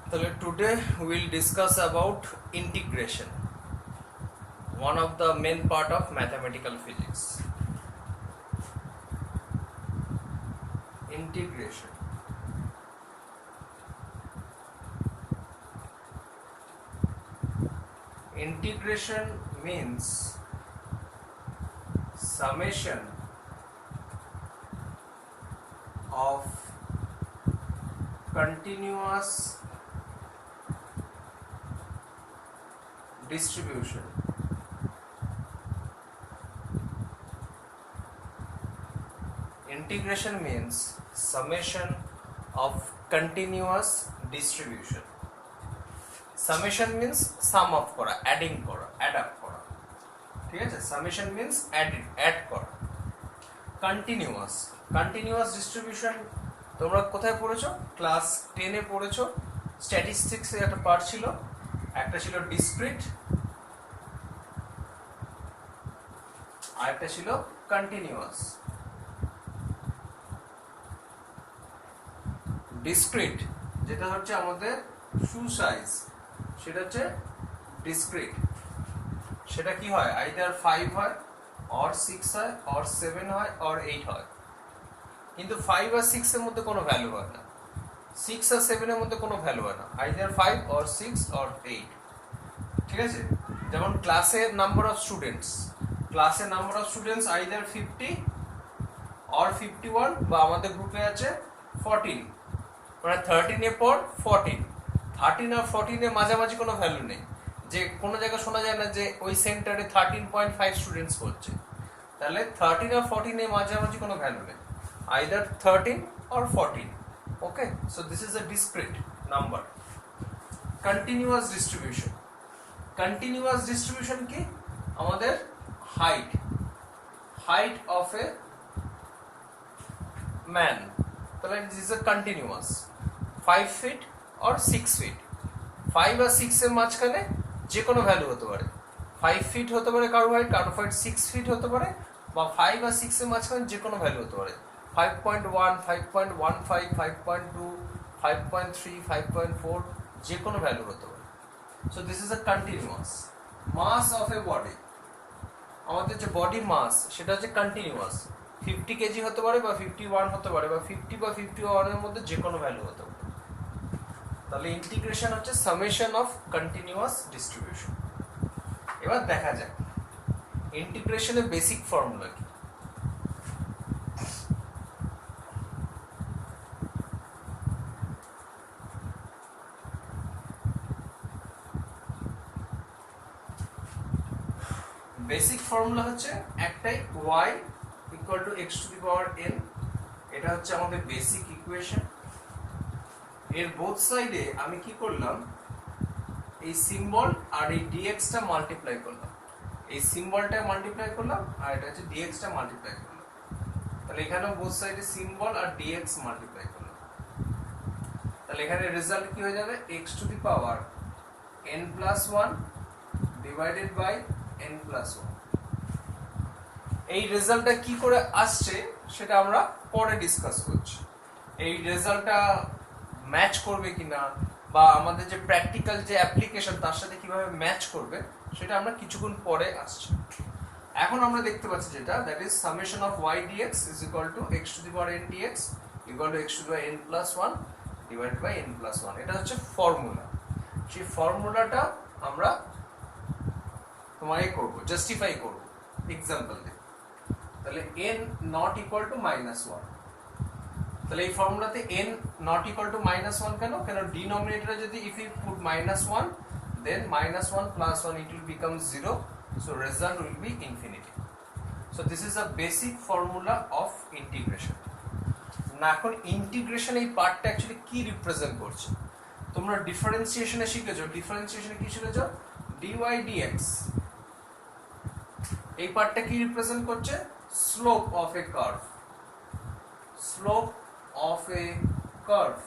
Today we will discuss about integration, one of the main part of mathematical physics. Integration. Integration means summation of continuous distribution integration means summation of continuous distribution. Summation means sum of kora, adding kora, add up kora. ঠিক আছে, summation means add করা। continuous distribution তোমরা কোথায় পড়েছো? Class 10 এ পড়েছো। Statistics এর একটা part ছিল, একটা ছিল ডিসক্রিট আর একটা ছিল কন্টিনিউয়াস। ডিসক্রিট যেটা হচ্ছে আমাদের শু সাইজ, সেটা হচ্ছে ডিসক্রিট। সেটা কি হয়? আইদার 5 হয়, অর 6 হয়, অর 7 হয়, অর 8 হয়। কিন্তু 5 আর 6 এর মধ্যে কোনো ভ্যালু হয় না, 6 আর 7 এর মধ্যে কোনো ভ্যালু হয় না, আইদার 5 অর 6 অর 8। ঠিক আছে, যেমন ক্লাসের number of students, either 50 or 51, বা আমাদের গ্রুপে আছে 14, মানে 13 এর পর 14। 13 আর 14 এর মাঝামাঝি কোনো ভ্যালু নেই, যে কোনো জায়গায় শোনা যায় না যে ওই সেন্টারে 13.5 স্টুডেন্টস পড়ছে। তাহলে 13 আর 14 এর মাঝামাঝি কোনো ভ্যালু নেই, either 13 or 14. Okay, so this is a discrete number. Continuous distribution কি? আমাদের height of a man, তাহলে this is a continuous 5 feet or 6 feet। 5 আর 6 এর মাঝখানে যে কোনো ভ্যালু হতে পারে, 5 feet হতে পারে কারো হাইট, 6 feet হতে পারে, বা 5 আর 6 এর মাঝখানে যে কোনো ভ্যালু হতে পারে, 5.1, 5.15, 5.2, 5.3, 5.4, যে কোনো ভ্যালু হতে পারে। So this is a continuous. Mass of a body, আমাদের যে বডি মাস সেটা হচ্ছে কন্টিনিউয়াস। 50 কেজি হতে পারে, বা 51 হতে পারে, বা 50 বা 51 এর মধ্যে যে কোনো ভ্যালু হতে পারে। তাহলে ইন্টিগ্রেশন হচ্ছে সামেশন অফ কন্টিনিউয়াস ডিস্ট্রিবিউশন। এবার দেখা যাক ইন্টিগ্রেশনের বেসিক ফর্মুলা কি। বেসিক ফর্মুলা হচ্ছে একটাই, y equal to x to the power n। এটা হচ্ছে আমাদের বেসিক ইকুয়েশন। এর বোথ সাইডে আমি কি করলাম, এই সিম্বল আর এই dx টা মাল্টিপ্লাই করলাম, এই সিম্বলটা মাল্টিপ্লাই করলাম আর এটা হচ্ছে dx টা মাল্টিপ্লাই করলাম। তাহলে এখানে বোথ সাইডে সিম্বল আর dx মাল্টিপ্লাই করলাম। তাহলে এখানে রেজাল্ট কি হয়ে যাবে? x to the power n plus 1 divided by n plus 1। এই রেজাল্টটা কি করে আসছে সেটা আমরা পরে ডিসকাস করছি। এই রেজাল্টটা ম্যাচ করবে কিনা, বা আমাদের যে প্র্যাকটিক্যাল যে অ্যাপ্লিকেশন তার সাথে কিভাবে ম্যাচ করবে, সেটা আমরা কিছুক্ষণ পরে আসছি। এখন আমরা দেখতে পাচ্ছি যেটা, that is summation of y dx is equal to x to the power n dx equal to x to the power n plus 1 divided by n plus 1। এটা হচ্ছে ফর্মুলা। সেই ফর্মুলাটা আমরা তোমাকে করব, জাস্টিফাই করব এক্সাম্পল দিয়ে। তাহলে n not equal to minus 1। তাহলে এই ফর্মুলাতে n not equal to minus 1 কেন? কেন ডিনোমিনেটরে যদি if you put minus 1, then minus 1 plus 1 it will become 0, so result will be infinity. So this is a basic formula of integration. না, এখন integration এই পার্টটা অ্যাকচুয়ালি কি রিপ্রেজেন্ট করছে? তোমরা ডিফারেন্সিয়েশনে শিখেছো, ডিফারেন্সিয়েশনে কি শিখেছো? dy dx। এই পার্টটা কি রিপ্রেজেন্ট করছে? Slope of a curve.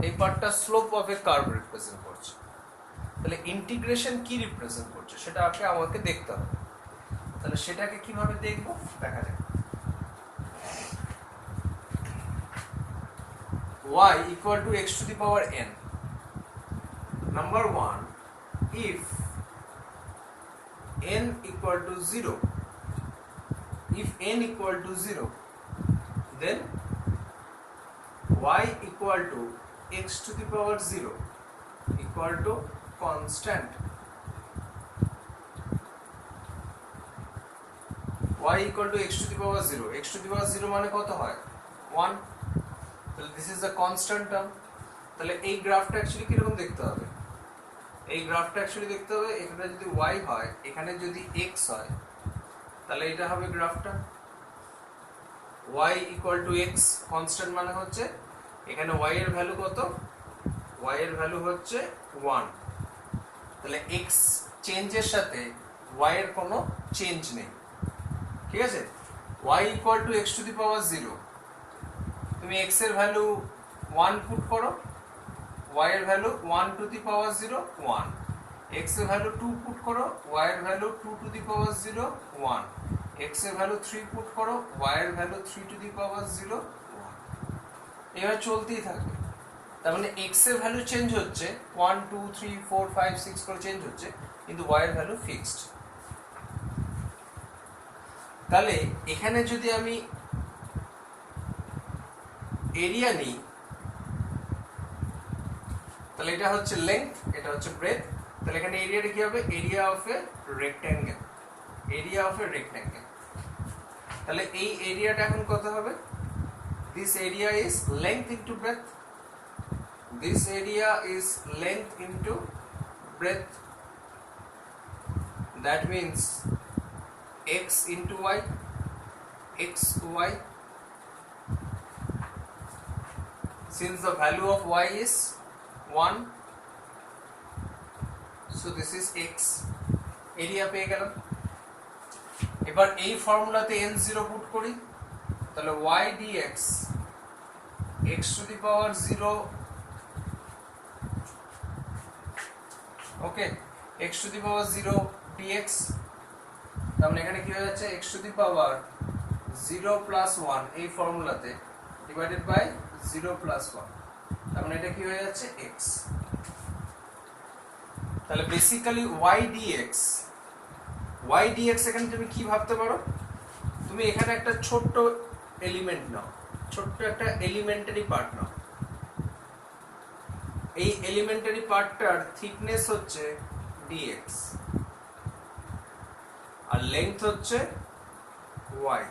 এই পার্টটা slope of a curve represent করছে। তাহলে ইন্টিগ্রেশন কি রিপ্রেজেন্ট করছে সেটা আমাকে দেখতে হবে। তাহলে সেটাকে কিভাবে দেখবো দেখা যাক। y equal to x to the power n, number 1, if n equal to 0, then y equal to x to the power 0 equal to constant. y equal to x to the power 0, x to the power 0 মানে কত হয় 1, তাহলে this is the constant term. তাহলে এই গ্রাফটা actually কিরকম দেখতে হবে, এই গ্রাফটা অ্যাকচুয়ালি দেখতে হবে এখানে যদি y হয় এখানে যদি x হয় তাহলে এটা হবে গ্রাফটা y equal to x, constant মানে হচ্ছে এখানে y এর ভ্যালু কত, y এর ভ্যালু হচ্ছে 1, তাহলে x চেঞ্জের সাথে y এর কোনো চেঞ্জ নেই, ঠিক আছে। y equal to x to the power 0, তুমি x এর ভ্যালু 1 পুট করো, y এর value 1 to the power 0 1, x এর ভ্যালু 2 পুট করো, y এর value 2 to the power 0 1, x এর ভ্যালু 3 পুট করো, y এর ভ্যালু 3 to the power 0 1, এভাবে চলতেই থাকবে। তার মানে x এর ভ্যালু চেঞ্জ হচ্ছে 1 2 3 4 5 6 করে চেঞ্জ হচ্ছে, কিন্তু y এর ভ্যালু ফিক্সড। তাহলে এখানে যদি আমি এরিয়া নিই তাহলে এটা হচ্ছে লেংথ, এটা হচ্ছে ব্রেথ, তাহলে এখানে এরিয়াটা কি হবে, area of a rectangle, area of a rectangle. তাহলে এই এরিয়াটা এখন কত হবে, this area is length into breadth, this area is length into breadth, that means x into y, xy, since the value of y is 1, so this is x, area পেয়ে গেলাম। এবার এই ফর্মুলাতে n0 পুট করি, তাহলে y dx x to the power 0, okay, x to the power 0 dx, তার মানে এখানে কি হয়ে যাচ্ছে x to the power 0 plus 1 এই ফর্মুলাতে ডিভাইডেড বাই 0 plus 1, তার মানে এটা কি হয়ে যাচ্ছে x। তাহলে বেসিক্যালি y dx এখানে তুমি কি ভাবতে পারো, তুমি এখানে একটা ছোট্ট এলিমেন্ট নাও, ছোট্ট একটা এলিমেন্টারি পার্ট নাও, এই এলিমেন্টারি পার্টটার থিকনেস হচ্ছে dx আর লেংথ হচ্ছে y,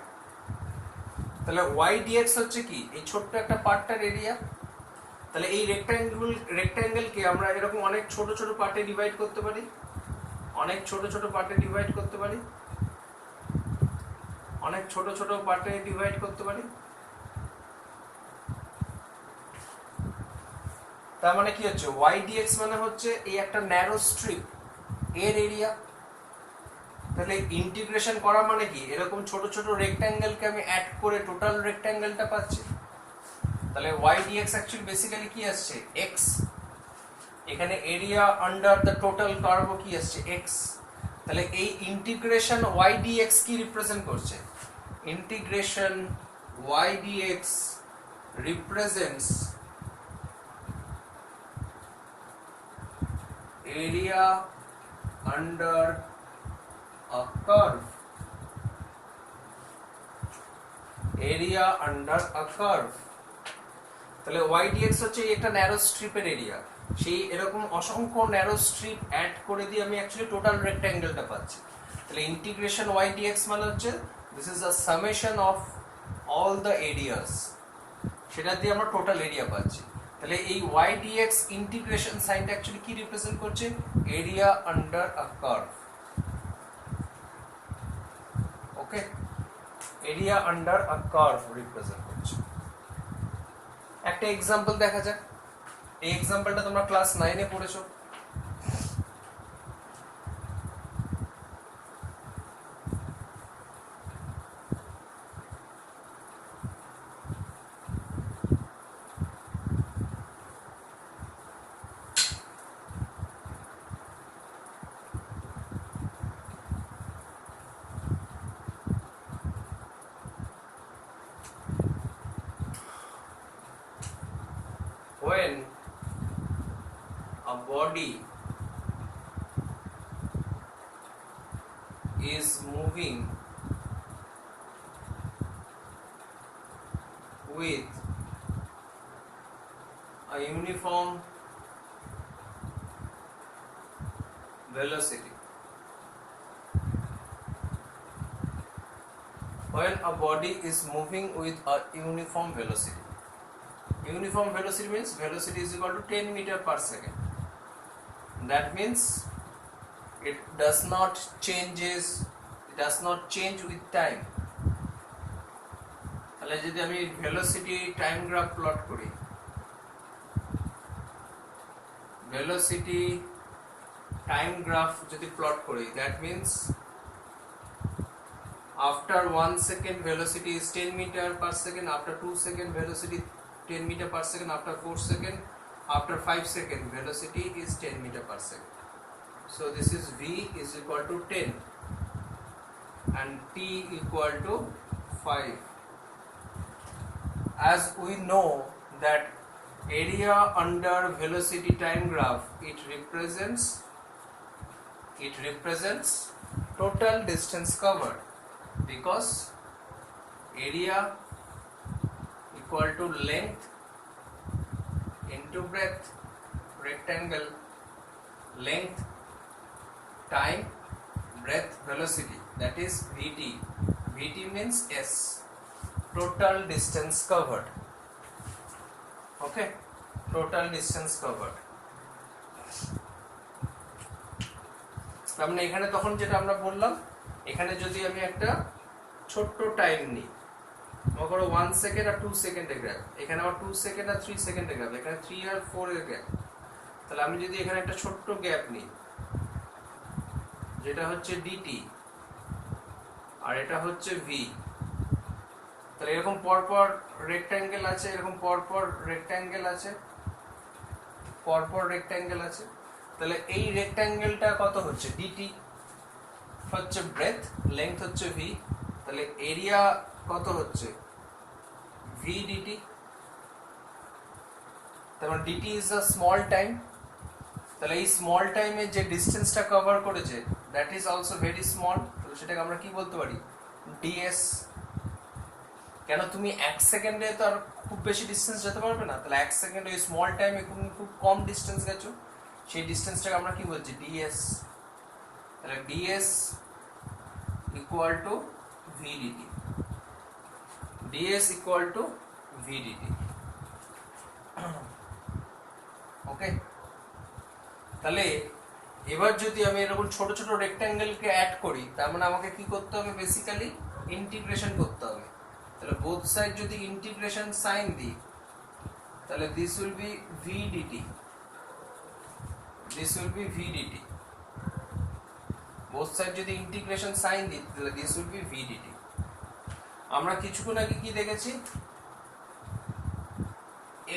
তাহলে y dx হচ্ছে কি, এই ছোট্ট একটা পার্টটার এরিয়া। তাহলে এই রেক্ট্যাঙ্গেলকে আমরা এরকম অনেক ছোট ছোট পার্টে ডিভাইড করতে পারি, অনেক ছোট ছোট পার্টে ডিভাইড করতে পারি, অনেক ছোট ছোট পার্টে ডিভাইড করতে পারি। তার মানে কি হচ্ছে, y dx মানে হচ্ছে এই একটা ন্যারো স্ট্রিপ এর এরিয়া। তাহলে ইন্টিগ্রেশন করা মানে কি, এরকম ছোট ছোট রেক্ট্যাঙ্গেলকে আমি অ্যাড করে টোটাল রেক্ট্যাঙ্গেলটা পাচ্ছি। তাহলে y dx অ্যাকচুয়ালি বেসিক্যালি কি আসছে x, এখানে area under the total curve কি আসছে x। তাহলে এই ইন্টিগ্রেশন y dx কি রিপ্রেজেন্ট করছে, integration y dx represents area under a curve, area under a curve। তাহলে y dx হচ্ছে একটা ন্যারো স্ট্রিপের এরিয়া, সেই এরকম অসংখ্য ন্যারো স্ট্রিপ অ্যাড করে দিয়ে আমি অ্যাকচুয়ালি টোটাল রেক্ট্যাঙ্গেলটা পাচ্ছি। তাহলে ইন্টিগ্রেশন y dx মানে হচ্ছে this is a summation of all the areas, সেটা দিয়ে আমরা টোটাল এরিয়া পাচ্ছি। তাহলে এই y dx ইন্টিগ্রেশন সাইনটা অ্যাকচুয়ালি কি রিপ্রেজেন্ট করছে, area under a curve, okay, area under a curve represent করছে। একটা এক্সাম্পল দেখা যাক, এই এক্সাম্পলটা তোমরা ক্লাস 9 এ পড়েছো। When a body is moving with a uniform velocity. When a body is moving with a uniform velocity. Uniform velocity means velocity is equal to 10 meter per second. That means it does not change with time. তাহলে যদি আমি velocity time graph plot করি, velocity time graph যদি plot করি, that means after 1 second velocity is 10 meter per second, after 2 second velocity 10 meter per second, after 4 second, after 5 second velocity is 10 meter per second. So this is v is equal to 10 and t equal to 5. As we know that area under velocity time graph, it represents total distance covered, because area equal to length into breadth, rectangle, length, time, breadth, velocity, that is Vt. Vt means S, total distance covered. Okay, total distance covered. তাহলে এখানে তখন যেটা আমরা বললাম, এখানে যদি আমি একটা ছোট্ট টাইম নিই, মনে করো 1 সেকেন্ড আর 2 সেকেন্ডের গ্যাপ, এখানে আবার 2 সেকেন্ড আর 3 সেকেন্ডের গ্যাপ, এখানে 3 আর 4 এর গ্যাপ, তাহলে আমি যদি এখানে একটা ছোট্ট গ্যাপ নিই, যেটা হচ্ছে dt আর এটা হচ্ছে v, তাহলে এরকম পরপর রেক্ট্যাঙ্গেল আছে, এরকম পরপর রেক্ট্যাঙ্গেল আছে, তাহলে এই রেক্ট্যাঙ্গেলটা কত হচ্ছে dt হচ্ছে ব্রেথ, লেংথ হচ্ছে v, তাহলে এরিয়া কত হচ্ছে v dt, তারপর dt is a small time, তাহলে এই স্মল টাইমে যে ডিসটেন্সটা কভার করেছে that is also very small, তাহলে সেটাকে আমরা কি বলতে পারি ds। কেন তুমি 1 সেকেন্ডে তো আর খুব বেশি ডিসটেন্স যেতে পারবে না, তাহলে 1 সেকেন্ডে ওই স্মল টাইমে খুব কম ডিসটেন্স গেছো, সেই ডিসটেন্সটাকে আমরা কি বলছি ds। তাহলে ds equal to vdt, ds equal to vdt। ওকে, তাহলে এবার যদি আমি এরকম ছোট ছোট রেক্ট্যাঙ্গেলকে অ্যাড করি, তার মানে আমাকে কি করতে হবে, বেসিক্যালি ইন্টিগ্রেশন করতে হবে। তাহলে বোথ সাইড যদি ইন্টিগ্রেশন সাইন দিই, তাহলে this will be v dt, both side যদি ইন্টিগ্রেশন সাইন দিই, তাহলে this will be v dt. আমরা কিছুক্ষণ আগে কি দেখেছি,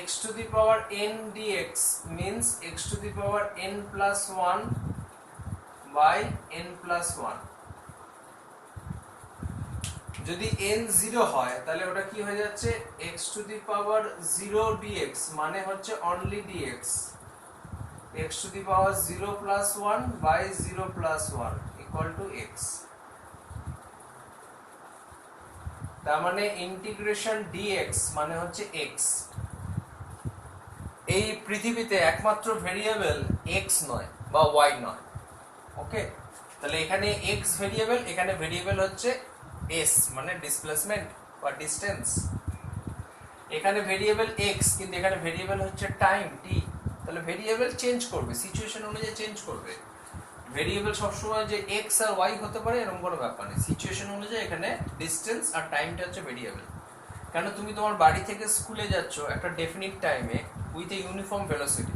x to the power n dx means x to the power n plus 1 by n plus 1। যদি n 0 হয় তাহলে ওটা কি হয়ে যাচ্ছে x to the power 0 dx, মানে হচ্ছে only dx, x to the power 0 plus 1 by 0 plus 1 equal to x। তার মানে ইন্টিগ্রেশন dx মানে হচ্ছে x। এই পৃথিবীতে একমাত্র ভেরিয়েবল x নয় বা y নয়। ওকে, তাহলে এখানে x ভেরিয়েবল, এখানে ভেরিয়েবল হচ্ছে s মানে ডিসপ্লেসমেন্ট বা ডিসটেন্স, এখানে ভেরিয়েবল x কিন্তু এখানে ভেরিয়েবল হচ্ছে টাইম t। তাহলে ভেরিয়েবল চেঞ্জ করবে, সিচুয়েশন অনুযায়ী চেঞ্জ করবে। ভেরিয়েবল সবসময় যে x আর y হতে পারে এরকম কোনো ব্যাপার নেই, সিচুয়েশন অনুযায়ী এখানে ডিসটেন্স আর টাইমটা হচ্ছে ভেরিয়েবল। কেন তুমি তোমার বাড়ি থেকে স্কুলে যাচ্ছ একটা ডেফিনিট টাইমে উইথ এ ইউনিফর্ম ভেলোসিটি,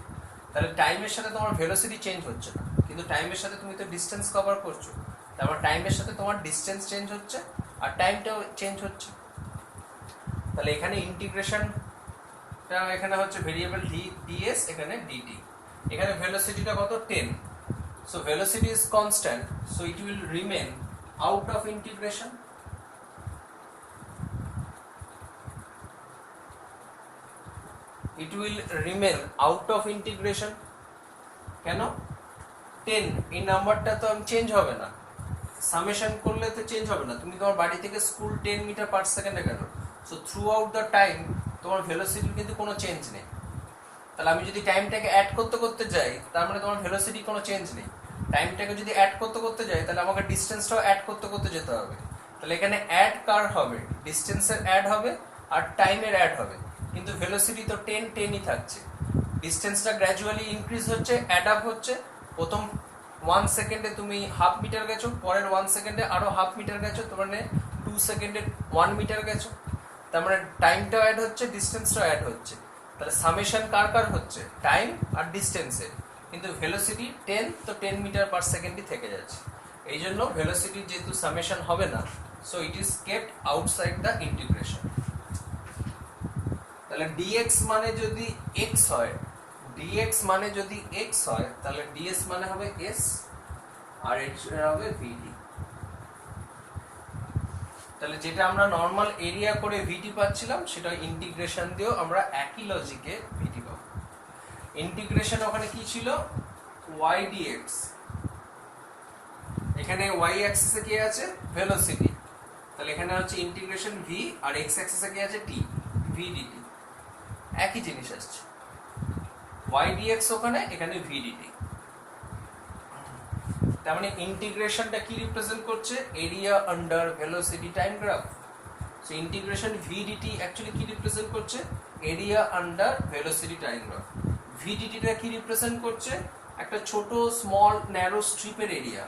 তাহলে টাইমের সাথে তোমার ভেলোসিটি চেঞ্জ হচ্ছে না, কিন্তু টাইমের সাথে তুমি তো ডিসটেন্স কভার করছো, তারপর টাইমের সাথে তোমার ডিসটেন্স চেঞ্জ হচ্ছে আর টাইমটাও চেঞ্জ হচ্ছে। তাহলে এখানে ইন্টিগ্রেশনটা এখানে হচ্ছে ভেরিয়েবল ds, এখানে dt, এখানে ভেলোসিটিটা কত 10, so velocity is constant, so it will remain out of integration. It will remain out of integration, কেন 10 এই নাম্বারটা তো চেঞ্জ হবে না, সামেশন করলে তো চেঞ্জ হবে না। তুমি তোমার বাড়ি থেকে স্কুল 10 মিটার পার সেকেন্ডে গেল, so through out the time তোমার ভেলোসিটির কিন্তু কোনো চেঞ্জ নেই। তাহলে আমি যদি টাইমটাকে অ্যাড করতে করতে যাই, তার মানে তোমার ভেলোসিটি কোনো চেঞ্জ নেই। টাইমটাকে যদি অ্যাড করতে করতে যাই, তাহলে আমাকে ডিস্টেন্সটাও অ্যাড করতে করতে যেতে হবে। তাহলে এখানে অ্যাড কার হবে, ডিস্টেন্সের অ্যাড হবে আর টাইমের অ্যাড হবে, কিন্তু ভেলোসিটি তো 10ই থাকছে। ডিস্টেন্সটা গ্র্যাজুয়ালি ইনক্রিজ হচ্ছে, অ্যাড আপ হচ্ছে। প্রথম 1 সেকেন্ডে তুমি হাফ মিটার গেছো, পরের 1 সেকেন্ডে আরো হাফ মিটার গেছো, তোমার মানে 2 সেকেন্ডে 1 মিটার গেছো। তার মানে টাইমটাও অ্যাড হচ্ছে, ডিস্টেন্সটাও অ্যাড হচ্ছে। তাহলে সামেশন কার কার হচ্ছে, টাইম আর ডিস্টেন্সের, কিন্তু ভেলোসিটি 10, তো 10 মিটার পার সেকেন্ডই থেকে যাচ্ছে। এই জন্য ভেলোসিটি যেহেতু সামেশন হবে না, so it is kept outside the integration. তাহলে dx মানে যদি x হয়, dx মানে যদি x হয়, তাহলে ds মানে হবে s আর এটা হবে vt। তাহলে যেটা আমরা নর্মাল এরিয়া করে vt পাচ্ছিলাম, সেটা ইন্টিগ্রেশন দিয়েও আমরা একই লজিকে vt পাবো। ইন্টিগ্রেশন ওখানে কি ছিল, y dx, এখানে y অ্যাক্সিসে কি আছে, ভেলোসিটি। তাহলে এখানে হচ্ছে ইন্টিগ্রেশন v, আর x অ্যাক্সিসে কি আছে, t, v dt, একই জিনিস আসছে। y dx ওখানে, এখানে v dt। তার মানে ইন্টিগ্রেশনটা কি রিপ্রেজেন্ট করছে, area under velocity time graph. So integration v dt actually কি রিপ্রেজেন্ট করছে, area under velocity time graph. v dt টা কি রিপ্রেজেন্ট করছে, একটা ছোট স্মল ন্যারো স্ট্রিপের এরিয়া।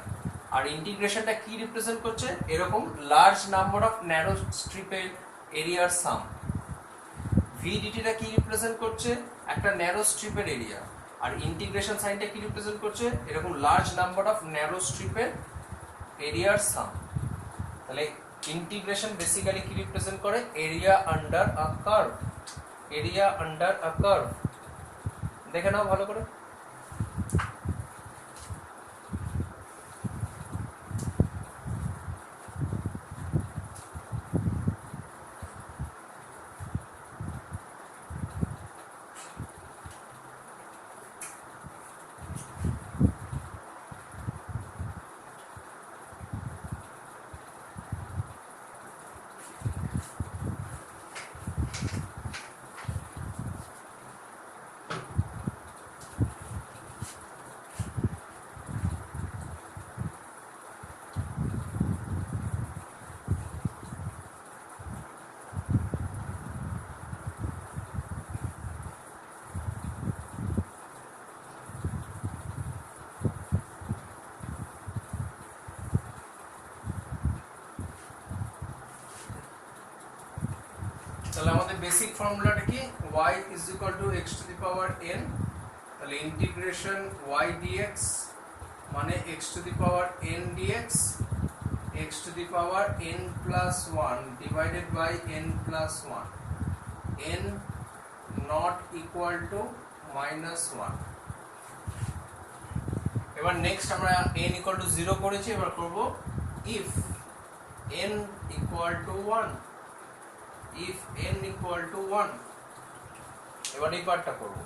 আর ইন্টিগ্রেশনটা কি রিপ্রেজেন্ট করছে, এরকম লার্জ নাম্বার অফ ন্যারো স্ট্রিপের এরিয়ার সাম। v dt টা কি রিপ্রেজেন্ট করছে, একটা ন্যারো স্ট্রিপের এরিয়া। আর ইন্টিগ্রেশন সাইনটা কি রিপ্রেজেন্ট করছে, এরকম লার্জ নাম্বার অফ ন্যারো স্ট্রিপের এরিয়ার সাম। তাহলে ইন্টিগ্রেশন বেসিক্যালি কি রিপ্রেজেন্ট করে, area under a curve, area under a curve. দেখে নাও ভালো করে। তাহলে আমাদের বেসিক ফর্মুলাটা কি, y is equal to x to the power n। তাহলে ইন্টিগ্রেশন y dx মানে x to the power n dx, x to the power n plus 1 divided by n plus 1, n not equal to minus 1। এবার next আমরা n equal to 0 করেছি, এবার করব if n equal to 1, if n equal to 1। এবার এই পার্টটা করব,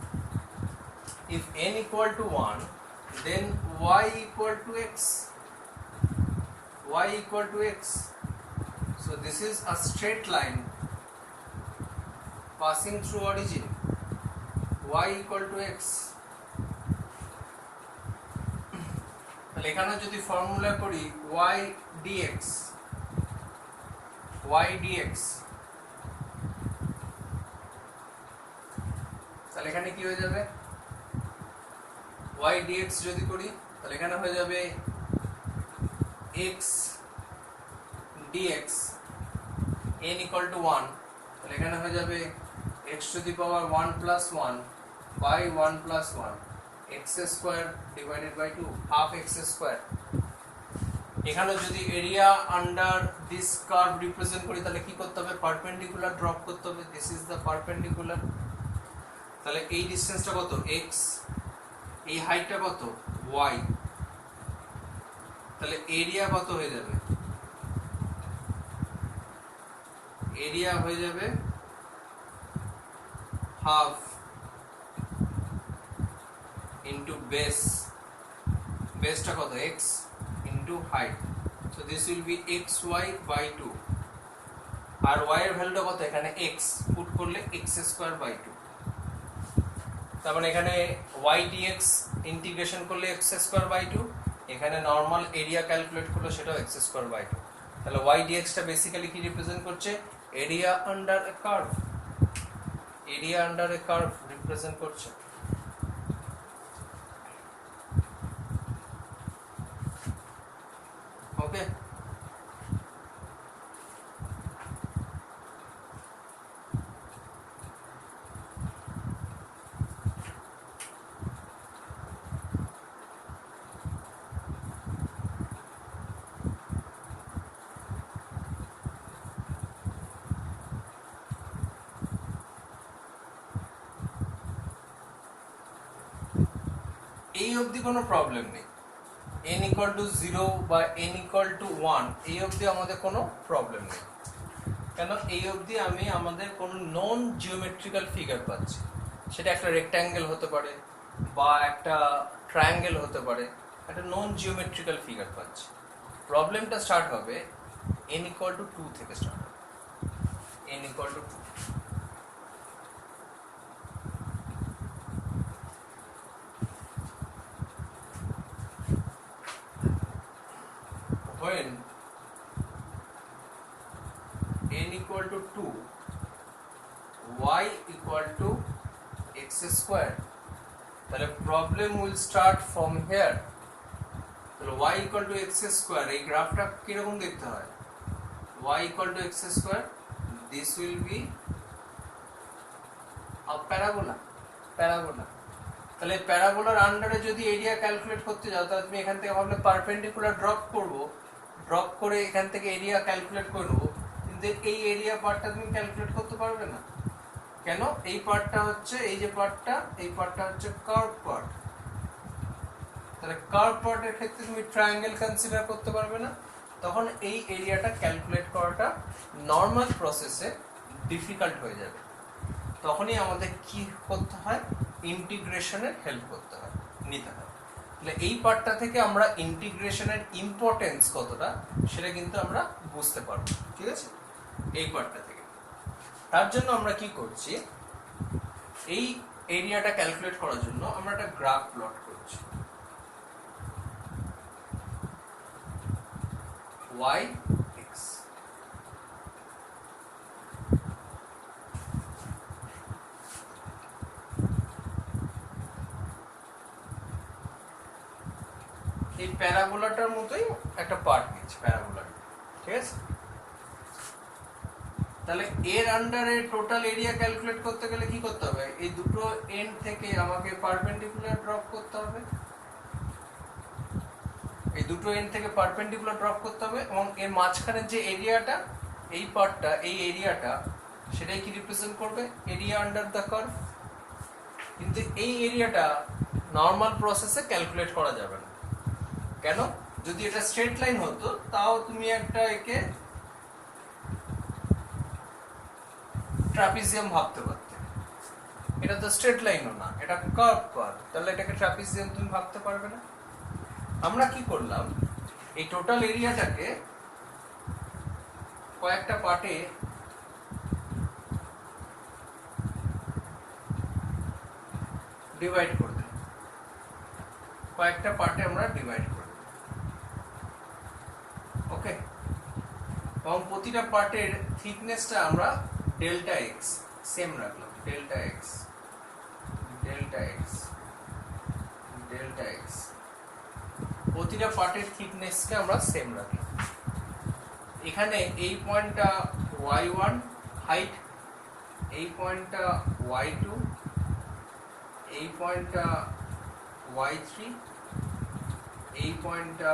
if n equal to 1 then y equal to x, y equal to x, so this is a straight line passing through origin, y equal to x। তাহলে এখানে যদি formula করি y dx, y dx, তাহলে এখানে কি হয়ে যাবে, y dx যদি করি, তাহলে এখানে হয়ে যাবে x dx n equal to 1, তাহলে এখানে হয়ে যাবে x to the power 1 plus 1 by 1 plus 1, x square divided by 2, half x square। এখানে যদি area under this curve represent করি, তাহলে কি করতে হবে, পারপেন্ডিকুলার ড্রপ করতে হবে, দিস ইজ দ্য পারপেন্ডিকুলার। তাহলে এই ডিসটেন্সটা কত, x, এই হাইটটা কত, y, তাহলে এরিয়া কত হয়ে যাবে, এরিয়া হয়ে যাবে হাফ ইন্টু বেসটা কত x into height, so this will be x y by 2, আর ওয়াই এর ভ্যালুটা কত এখানে এক্স, পুট করলে এক্স স্কোয়ার বাই 2, তার মানে এখানে ওয়াই ডিএক্স ইন্টিগ্রেশন করলে এক্স স্কোয়ার বাই 2, এখানে নর্মাল এরিয়া ক্যালকুলেট করলে সেটাও এক্স স্কোয়ার বাই 2, তাহলে ওয়াই ডিএক্সটা বেসিক্যালি কি রিপ্রেজেন্ট করছে, area under a curve, area under a curve represent করছে। ওকে, এই অবধি কোনো প্রবলেম নেই, n equal to 0 বা n equal to 1 এই অবধি আমাদের কোনো প্রবলেম নেই, কেন এই অবধি আমি আমাদের কোনো নন জিওমেট্রিক্যাল ফিগার পাচ্ছি, সেটা একটা রেক্ট্যাঙ্গেল হতে পারে বা একটা ট্রায়াঙ্গেল হতে পারে, একটা নন জিওমেট্রিক্যাল ফিগার পাচ্ছি। প্রবলেমটা স্টার্ট হবে n equal to 2 থেকে স্টার্ট হবে, n equal to 2। When n equal to 2, y equal to x square, তাহলে problem will start from here. তাহলে y equal to x square, এই গ্রাফটা কিরকম দেখতে হয়, y equal to x square, this will be a parabola, তাহলে প্যারাবোলার আন্ডারে যদি এরিয়া ক্যালকুলেট করতে যাও, তাহলে তুমি এখান থেকে ভাবলে পারপেন্ডিকুলার ড্রপ করে এখান থেকে এরিয়া ক্যালকুলেট করবো, কিন্তু এই এরিয়া পার্টটা তুমি ক্যালকুলেট করতে পারবে না। কেন, এই পার্টটা হচ্ছে, এই যে পার্টটা, এই পার্টটা হচ্ছে কার্ভ পার্ট, তাহলে কার্ভ পার্টের ক্ষেত্রে তুমি ট্রায়াঙ্গেল কনসিডার করতে পারবে না, তখন এই এরিয়াটা ক্যালকুলেট করাটা নর্মাল প্রসেসে ডিফিকাল্ট হয়ে যাবে, তখনই আমাদের কি করতে হয়, ইন্টিগ্রেশনের হেল্প করতে হয়, নিতে হয়। তাহলে এই পার্টটা থেকে আমরা ইন্টিগ্রেশনের ইম্পর্টেন্স কতটা সেটা কিন্তু আমরা বুঝতে পারবো, ঠিক আছে, এই পার্টটা থেকে। তার জন্য আমরা কি করছি, এই এরিয়াটা ক্যালকুলেট করার জন্য আমরা একটা গ্রাফ প্লট করছি, y x। এই প্যারাবোলাটার মতোই একটা পার্ট নিচ্ছে প্যারাবোলার, ঠিক আছে। তাহলে এর আন্ডারে টোটাল এরিয়া ক্যালকুলেট করতে গেলে কি করতে হবে, এই দুটো এন্ড থেকে আমাকে পারপেন্ডিকুলার ড্রপ করতে হবে, এই দুটো এন্ড থেকে পারপেন্ডিকুলার ড্রপ করতে হবে, এবং এর মাঝখানে যে এরিয়াটা, এই পার্টটা, এই এরিয়াটা, সেটাই কি রিপ্রেজেন্ট করবে, এরিয়া আন্ডার দ্য কার্ভ। কিন্তু এই এরিয়াটা নর্মাল প্রসেসে ক্যালকুলেট করা যাবে না, কেন, যদি এটা স্ট্রেট লাইন হতো তাও তুমি একটা একে ট্রাপিজিয়াম ভাবতে পারতে, এটা তো স্ট্রেট লাইনও না, এটা কার্ভ পার্ট, তাহলে এটাকে ট্রাপিজিয়াম তুমি ভাবতে পারবে না। আমরা কি করলাম, এই টোটাল এরিয়াটাকে কয়েকটা পার্টে ডিভাইড করে দিই, কয়েকটা পার্টে আমরা ডিভাইড করে দিই, ওকে, এবং প্রতিটা পার্টের থিকনেসটা আমরা ডেল্টা এক্স সেম রাখলাম, ডেল্টা এক্স প্রতিটা পার্টের থিকনেসকে আমরা সেম রাখলাম। এখানে এই পয়েন্টটা y1 হাইট, এই পয়েন্টটা y2, এই পয়েন্টটা y3, এই পয়েন্টটা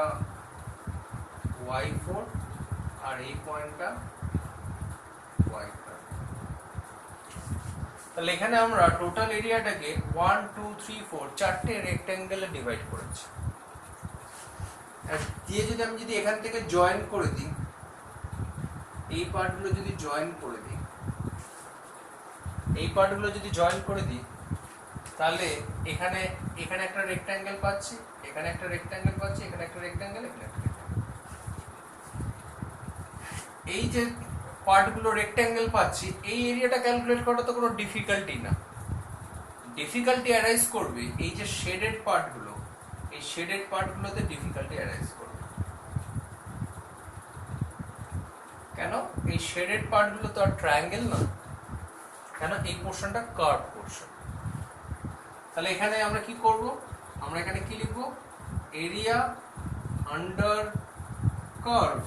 y4, আর এই পয়েন্টটা y5। তাহলে এখানে আমরা টোটাল এরিয়াটাকে 1 2 3 4 চারটে রেক্ট্যাঙ্গেলে ডিভাইড করেছি, আর দিয়ে যদি আমি এখান থেকে জয়েন করে দিই, এই পার্টগুলো যদি জয়েন করে দিই, তাহলে এখানে এখানে একটা রেক্ট্যাঙ্গেল পাচ্ছি, এখানে একটা রেক্ট্যাঙ্গেল পাচ্ছি, এখানে একটা রেক্ট্যাঙ্গেল, এখানে একটা rectangle। এই যে পার্টগুলো রেক্ট্যাঙ্গেল পাচ্ছি, এই এরিয়াটা ক্যালকুলেট করা তো কোনো ডিফিকাল্টি না। ডিফিকাল্টি অ্যারাইজ করবে এই যে শেডেড পার্টগুলো, এই শেডেড পার্টগুলোতে ডিফিকাল্টি অ্যারাইজ করবে। কেন? এই শেডেড পার্টগুলো তো আর ট্রায়াঙ্গেল না, কেন? এই পোর্শনটা কার্ভ পোর্শন। তাহলে এখানে আমরা কি করব? আমরা এখানে কি লিখব? Area under curve.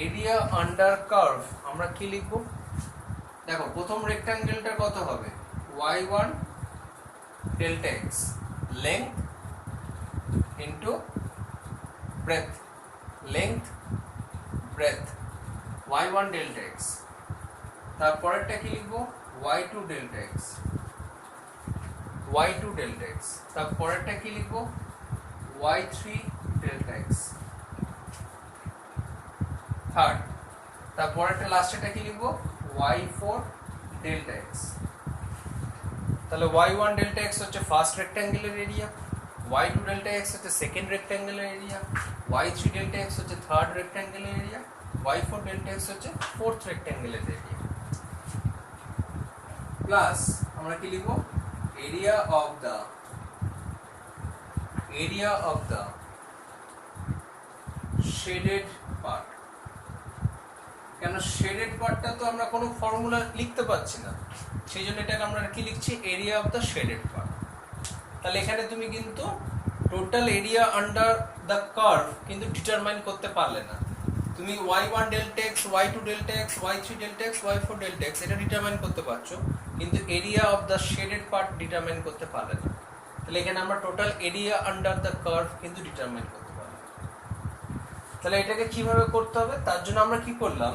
Area under curve আমরা কি লিখব? দেখো প্রথম রেক্ট্যাঙ্গেলটা কত হবে? y1 delta x length into breadth, length breadth y1 delta x। তারপরেরটা কি লিখব? y2 delta x, y2 delta x। তারপরেরটা কি লিখব? y3 delta x। থার্ড, তারপরেরটা লাস্টেরটা কি লিখব? y4 delta x। তাহলে y1 ডেল্টা x হচ্ছে ফার্স্ট রেক্ট্যাঙ্গেলের এরিয়া, y2 ডেল্টা x হচ্ছে সেকেন্ড রেক্ট্যাঙ্গেলের এরিয়া, y3 ডেল্টা x হচ্ছে থার্ড রেক্ট্যাঙ্গেলের এরিয়া, y4 ডেল্টা x হচ্ছে ফোর্থ রেক্ট্যাঙ্গেলের এরিয়া। প্লাস আমরা কি লিখব? Area of the shaded part. কেন? শেডেড পার্টটা তো আমরা কোনো ফর্মুলা লিখতে পাচ্ছি না, সেই জন্য এটাকে আমরা কি লিখছি? Area of the shaded part. তাহলে এখানে তুমি কিন্তু total area under the curve কিন্তু ডিটারমাইন করতে পারলে না। তুমি y1 delta x, y2 delta x, y3 delta x, y4 delta x এটা ডিটারমাইন করতে পারছো, কিন্তু area of the shaded part determine করতে পারলে না। তাহলে এখানে আমরা total area under the curve কিন্তু ডিটারমাইন করতে পারলাম। তাহলে এটাকে কিভাবে করতে হবে? তার জন্য আমরা কি করলাম?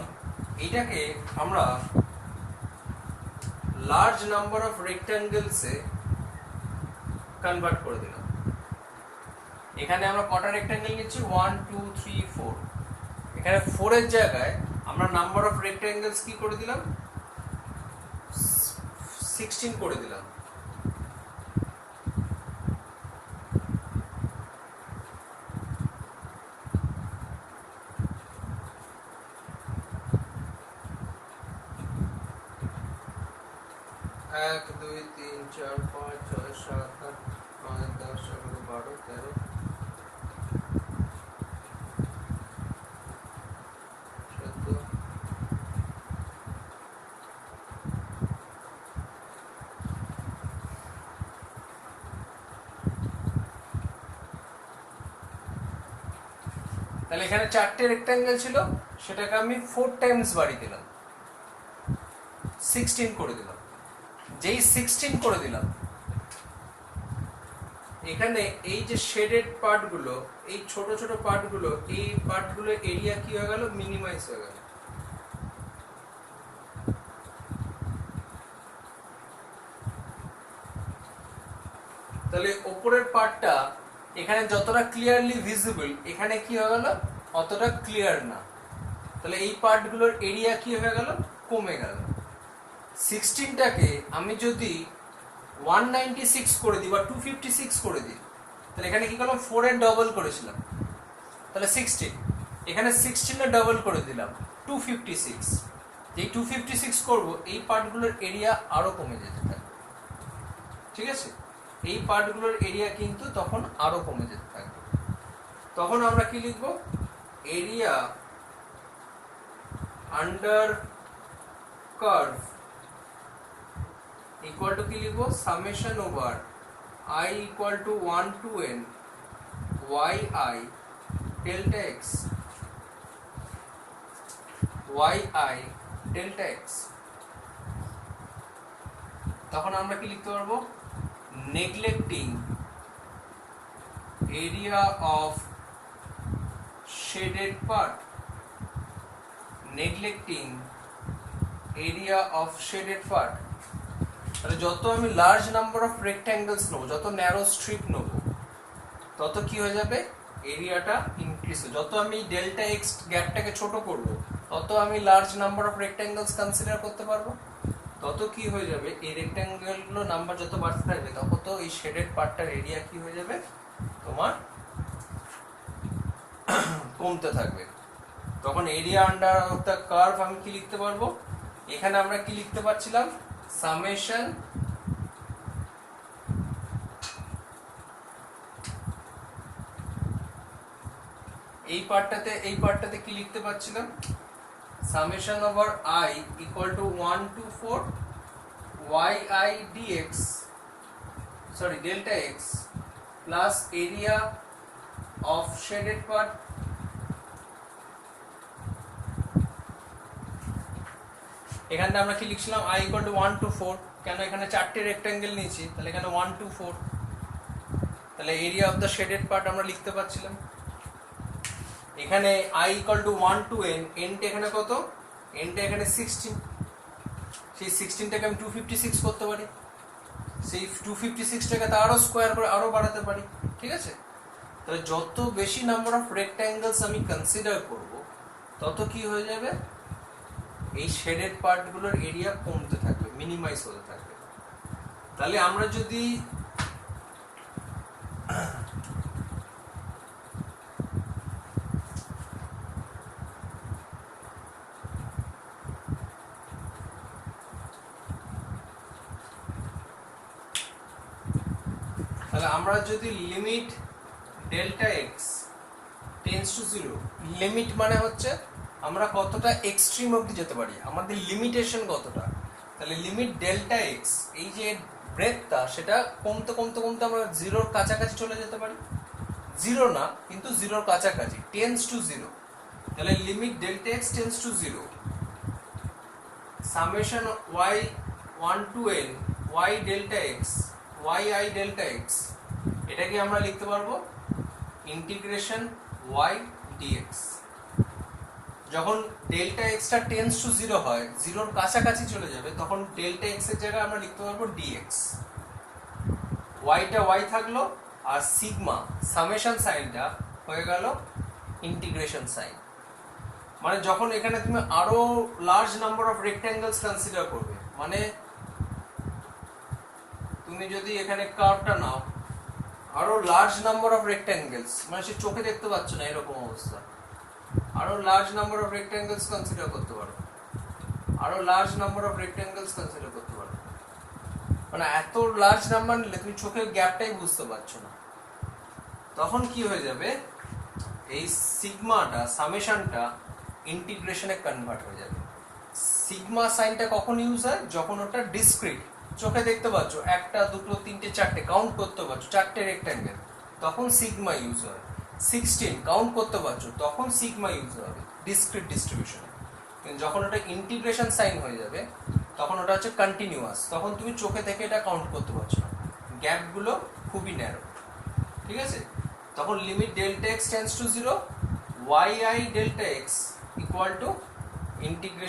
এটাকে আমরা লার্জ নাম্বার অফ রেক্ট্যাঙ্গেলসে কনভার্ট করে দিলাম। এখানে আমরা কটা রেক্ট্যাঙ্গেল নিচ্ছি? 1 2 3 4। এখানে 4 এর জায়গায় আমরা নাম্বার অফ রেক্ট্যাঙ্গেলস কি করে দিলাম? 16 করে দিলাম। এক 2 3 4 5 6 7 8 9 10 11 12 13 14। তাহলে এখানে 4টে রেক্ট্যাঙ্গেল ছিল, সেটাকে আমি 4 টাইমস বাড়িয়ে দিলাম, 16 করে দিলাম। যেই 16 করে দিলাম, এখানে এই যে শেডেড পার্টগুলো, এই ছোট ছোট পার্টগুলো, এই পার্টগুলোর এরিয়া কি হয়ে গেল? মিনিমাইজ হয়ে গেল। তাহলে উপরের পার্টটা এখানে যতটা ক্লিয়ারলি ভিজিবল, এখানে কি হয়ে গেল? অতটা ক্লিয়ার না। তাহলে এই পার্টগুলোর এরিয়া কি হয়ে গেল? কমে গেল। 16টাকে আমি যদি 196 করে দিই বা 256 করে দিই, তাহলে এখানে কি করলাম? 4 এর ডবল করেছিলাম, তাহলে 16। এখানে 16 এর ডবল করে দিলাম 256। যেই 256 করব, এই পার্টগুলোর এরিয়া আরো কমে যেতে থাকবে। ঠিক আছে? এই পার্টগুলোর এরিয়া কিন্তু তখন আরো কমে যেতে থাকবে। তখন আমরা কি লিখব? Area under curve equal to কি লিখব? Summation over I equal to 1 to n yi delta x yi delta x। তখন আমরা কি লিখতে পারবো? Neglecting area of shaded part, neglecting area of shaded part. তাহলে যত আমি লার্জ নাম্বার অফ রেক্ট্যাঙ্গেলস নেবো, যত ন্যারো স্ট্রিপ নেবো, তত কি হয়ে যাবে? এরিয়াটা ইনক্রিজ। যত আমি ডেল্টা এক্স গ্যাপটাকে ছোট করব, তত আমি লার্জ নাম্বার অফ রেক্ট্যাঙ্গেলস কনসিডার করতে পারবো, তত কি হয়ে যাবে, এই রেক্ট্যাঙ্গেলগুলো নাম্বার যত বাড়তে থাকবে তত তো এই শেডেড পার্টটার এরিয়া কি হয়ে যাবে তোমার কমতে থাকবে। তখন এরিয়া আন্ডার দ্য কার্ভ আমি কি লিখতে পারবো, এখানে আমরা কি লিখতে পারছিলাম, সামেশন এই পার্টটাতে কি লিখতে পারছিলাম, summation over I equal to 1 to 4 yi dx delta x plus area of shaded part এখানে আমরা কি লিখছিলাম I equal to 1 to 4, কেন এখানে চারটে রেক্ট্যাঙ্গেল নিয়েছি, তাহলে এখানে 1 to 4, তাহলে area of the shaded part আমরা লিখতে পারছিলাম। এখানে I equal to 1 to n, nটা এখানে কত, nটা এখানে 16, সেই 16টাকে আমি 256 করতে পারি, সেই 256টাকে তো আরো স্কোয়ার করে আরো বাড়াতে পারি, ঠিক আছে। তাহলে যত বেশি নাম্বার অফ রেক্ট্যাঙ্গেলস আমি কনসিডার করব তত কি হয়ে যাবে, এই শেডেড পার্টগুলোর এরিয়া কমতে থাকবে, মিনিমাইজ হতে থাকবে। তাহলে আমরা যদি limit delta x tends to 0, limit মানে হচ্ছে আমরা কতটা এক্সট্রিম অবধি যেতে পারি, আমাদের লিমিটেশন কতটা। তাহলে লিমিট ডেল্টা এক্স, এই যে ব্রেথটা সেটা কমতে কমতে কমতে আমরা জিরোর কাছাকাছি চলে যেতে পারি, জিরো না কিন্তু জিরোর কাছাকাছি, টেন্স টু 0। তাহলে limit delta x tends to 0, summation y 1 to n y delta x yi delta x, এটাকে আমরা লিখতে পারবো ইন্টিগ্রেশন y dx। যখন ডেল্টা এক্সটা টেন্স টু 0 হয়, জিরোর কাছাকাছি চলে যাবে, তখন ডেল্টা এক্স এর জায়গায় আমরা লিখতে পারবো dx, yটা y থাকলো আর সিগমা সামেশন সাইনটা হয়ে গেল ইন্টিগ্রেশন সাইন। মানে যখন এখানে তুমি আরো লার্জ নাম্বার অফ রেক্ট্যাঙ্গেলস কনসিডার করবে, মানে তুমি যদি এখানে কার্ভটা নাও, আরো লার্জ নাম্বার অফ রেক্ট্যাঙ্গেলস, মানে সে চোখে দেখতে পাচ্ছ না এরকম অবস্থা, আরো লার্জ নাম্বার অফ রেক্ট্যাঙ্গেলস কনসিডার করতে পারো, আরো লার্জ নাম্বার অফ রেক্ট্যাঙ্গেলস কনসিডার করতে পারো, মানে এত লার্জ নাম্বার নিলে তুমি চোখের গ্যাপটাই বুঝতে পারছো না। তখন কি হয়ে যাবে, এই সিগমাটা সামেশনটা ইন্টিগ্রেশনে কনভার্ট হয়ে যাবে। সিগমা সাইনটা কখন ইউজ হয়, যখন ওটা ডিসক্রিট, চোখে দেখতে পাচ্ছ একটা দুটো তিনটে চারটে কাউন্ট করতে পারছো চারটে রেক্ট্যাঙ্গেল, তখন সিগমা ইউজ হয়। 16 কাউন্ট করতে পারছো, তখন সিগমা ইউজ হবে ডিসক্রিট ডিস্ট্রিবিউশনে। কিন্তু যখন ওটা ইন্টিগ্রেশন সাইন হয়ে যাবে তখন ওটা হচ্ছে কন্টিনিউয়াস, তখন তুমি চোখে থেকে এটা কাউন্ট করতে পারছো না, গ্যাপগুলো খুবই ন্যারো, ঠিক আছে। তখন limit delta x tends to 0 yi delta x equal to integration